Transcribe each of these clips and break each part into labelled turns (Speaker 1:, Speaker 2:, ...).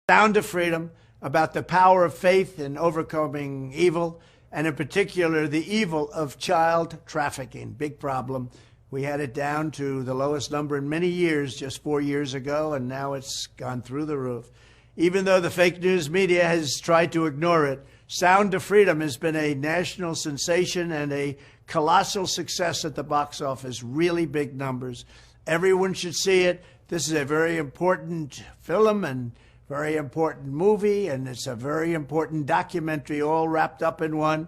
Speaker 1: Sound of Freedom, about the power of faith in overcoming evil, and in particular, the evil of child trafficking. Big problem. We had it down to the lowest number in many years just 4 years ago, and now it's gone through the roof. Even though the fake news media has tried to ignore it, Sound of Freedom has been a national sensation and a colossal success at the box office, really big numbers. Everyone should see it. This is a very important film and very important movie, and it's a very important documentary all wrapped up in one.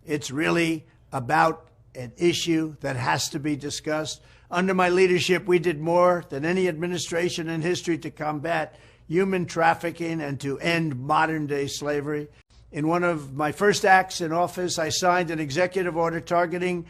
Speaker 1: It's really about an issue that has to be discussed. Under my leadership, we did more than any administration in history to combat human trafficking and to end modern-day slavery. In one of my first acts in office, I signed an executive order targeting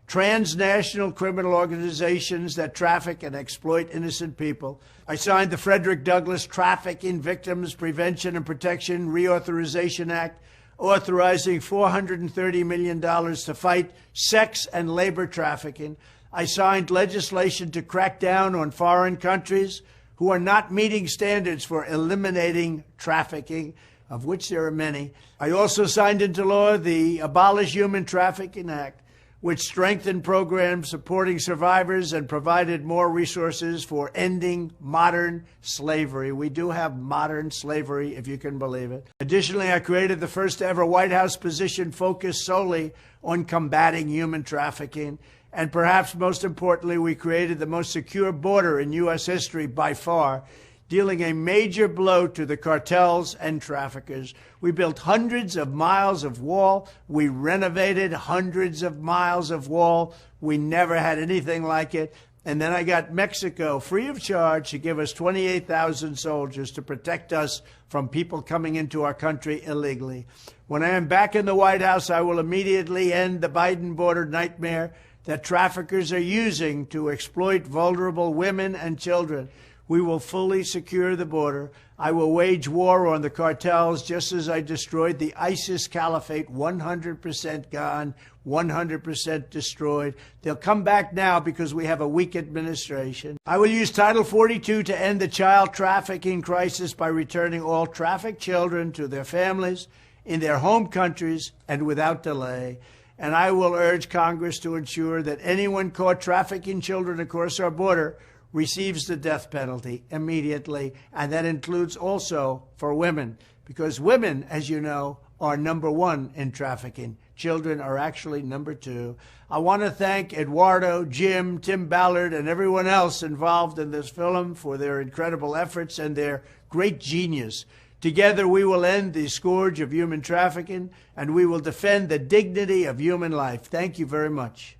Speaker 1: transnational criminal organizations that traffic and exploit innocent people. I signed the Frederick Douglass Trafficking Victims Prevention and Protection Reauthorization Act, authorizing $430 million to fight sex and labor trafficking. I signed legislation to crack down on foreign countries who are not meeting standards for eliminating trafficking, of which there are many. I also signed into law the Abolish Human Trafficking Act, which strengthened programs supporting survivors and provided more resources for ending modern slavery. We do have modern slavery, if you can believe it. Additionally, I created the first ever White House position focused solely on combating human trafficking. And perhaps most importantly, we created the most secure border in U.S. history by far, dealing a major blow to the cartels and traffickers. We built hundreds of miles of wall. We renovated hundreds of miles of wall. We never had anything like it. And then I got Mexico free of charge to give us 28,000 soldiers to protect us from people coming into our country illegally. When I am back in the White House, I will immediately end the Biden border nightmare that traffickers are using to exploit vulnerable women and children. We will fully secure the border. I will wage war on the cartels just as I destroyed the ISIS caliphate, 100% gone, 100% destroyed. They'll come back now because we have a weak administration. I will use Title 42 to end the child trafficking crisis by returning all trafficked children to their families in their home countries and without delay. And I will urge Congress to ensure that anyone caught trafficking children across our border receives the death penalty immediately, and that includes also for women, because women, as you know, are number one in trafficking. Children are actually number two. I want to thank Eduardo, Jim, Tim Ballard, and everyone else involved in this film for their incredible efforts and their great genius. Together, we will end the scourge of human trafficking, and we will defend the dignity of human life. Thank you very much.